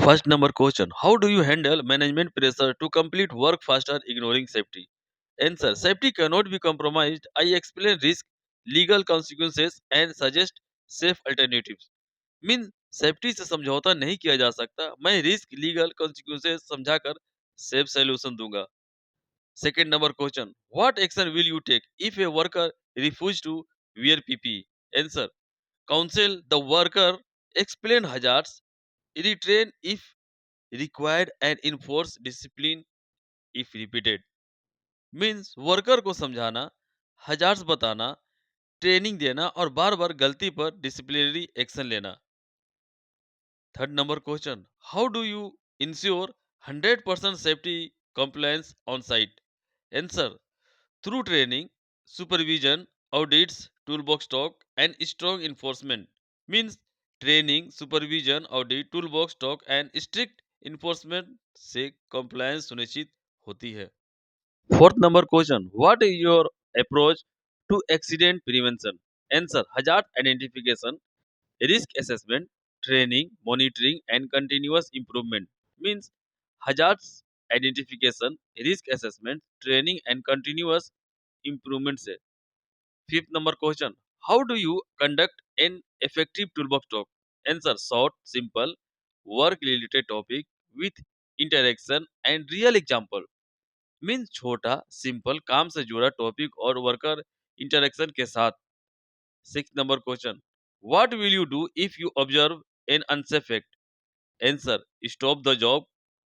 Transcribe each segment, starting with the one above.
First number question: how do you handle management pressure to complete work faster ignoring safety? Answer: safety cannot be compromised. I explain risk, legal consequences and suggest safe alternatives. Mean safety से समझौता नहीं किया जा सकता, मैं risk legal consequences समझाकर safe solution दूंगा. Second number question: what action will you take if a worker refuse to wear PPE? Answer: counsel the worker, explain hazards, retrain if required and enforce discipline if repeated. Means worker को समझाना, हजार्स बताना, training देना और बार बार गलती पर disciplinary action लेना. Third number question: how do you ensure 100% safety compliance on site? Answer: through training, supervision, audits, toolbox talk and strong enforcement. Means training, supervision, audit, toolbox talk and strict enforcement से compliance सुनिश्चित होती है. Fourth number question: what is your approach to accident prevention? Answer: hazard identification, risk assessment, training, monitoring and continuous improvement. Means hazards identification, risk assessment, training and continuous improvement से. Fifth number question: how do you conduct an effective toolbox talk? Answer: short, simple, work related topic with interaction and real example. Means छोटा, simple, काम से जुड़ा topic और worker interaction के साथ. Six number question: what will you do if you observe an unsafe act? Answer: stop the job,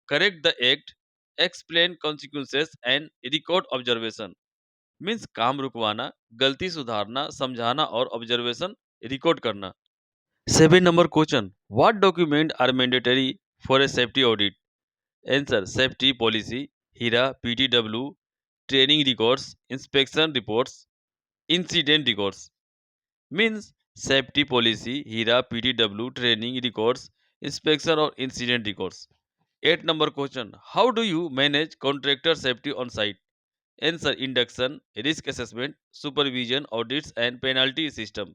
correct the act, explain consequences and record observation. Means काम रुकवाना, गलती सुधारना, समझाना और ऑब्जर्वेशन रिकॉर्ड करना. Seven number question: what document are mandatory for a safety audit? Answer: safety policy, HIRA, PTW, training records, inspection reports, incident records. Means safety policy, HIRA, PTW, training records, inspection और incident records. Eight number question: how do you manage contractor safety on site? Answer: induction, risk assessment, supervision, audits and penalty system.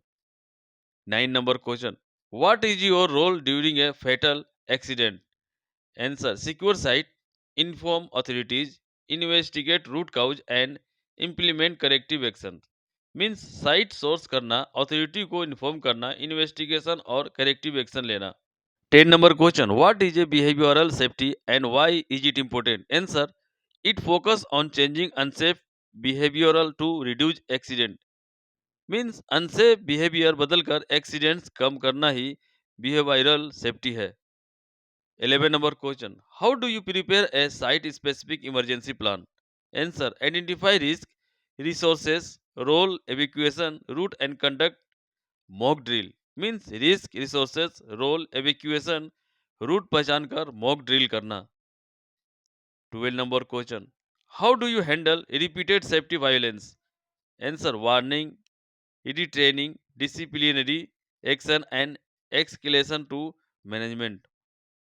Nine number question: what is your role during a fatal accident? Answer: secure site, inform authorities, investigate root cause and implement corrective action. Means site source करना, authority को inform करना, investigation और corrective action लेना. 10 number question: what is a behavioural safety and why is it important? Answer: it focus on changing unsafe behavioural to reduce accident. Means unsafe behaviour बदलकर accidents कम करना ही behavioural safety है. 11 number question: how do you prepare a site specific emergency plan? Answer: identify risk, resources, role, evacuation route and conduct mock drill. Means risk, resources, role, evacuation route पहचान कर mock drill करना. 12 number question: how do you handle repeated safety violence? Answer: warning, retraining, disciplinary action and escalation to management.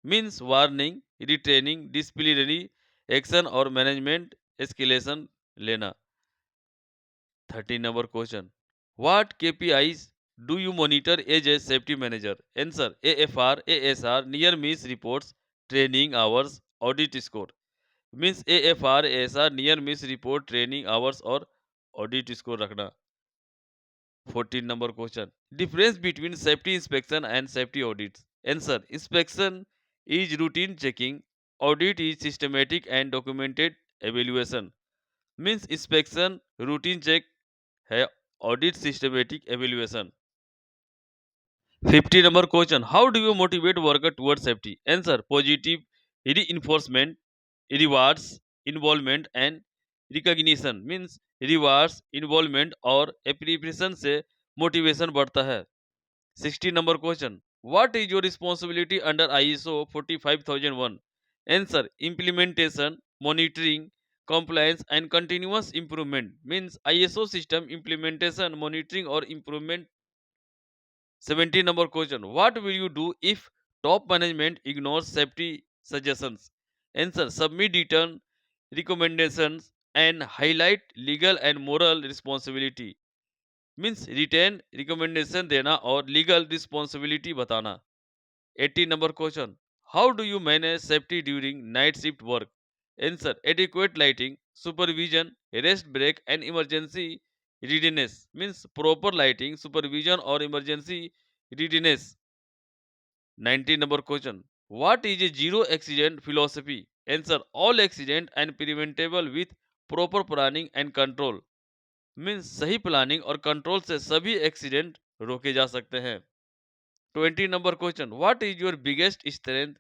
Means warning, retraining, disciplinary action और management escalation लेना. 13 number question: what KPIs do you monitor as a safety manager? Answer: AFR, ASR, near miss reports, training hours, audit score. Means AFR, ASR, near miss report, training hours और audit score रखना. 14 number question: difference between safety inspection and safety audits? Answer: inspection is routine checking, audit is systematic and documented evaluation. Means inspection routine check है, audit systematic evaluation. 50 number question: how do you motivate worker towards safety? Answer: positive reinforcement, rewards, involvement and recognition. Means rewards, involvement और appreciation से motivation बढ़ता है. 60 number question: what is your responsibility under ISO 45001? Answer: implementation, monitoring, compliance and continuous improvement. Means ISO system implementation, monitoring और improvement. 17 number question: what will you do if top management ignores safety suggestions? Answer: submit written recommendations and highlight legal and moral responsibility. Means written recommendation देना और legal responsibility बताना. 18 number question: How do you manage safety during night shift work? Answer: adequate lighting, supervision, rest break, and emergency readiness. Means proper lighting, supervision, or emergency readiness. 19 number question. What is a zero accident philosophy? Answer: all accident and preventable with proper planning and control. Means सही planning और control से सभी accident रोके जा सकते हैं। 20 number question, what is your biggest strength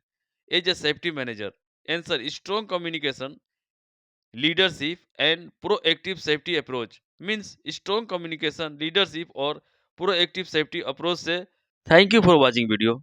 as a safety manager? Answer: strong communication, leadership and proactive safety approach. Means strong communication, leadership और proactive safety approach से। Thank you for watching video.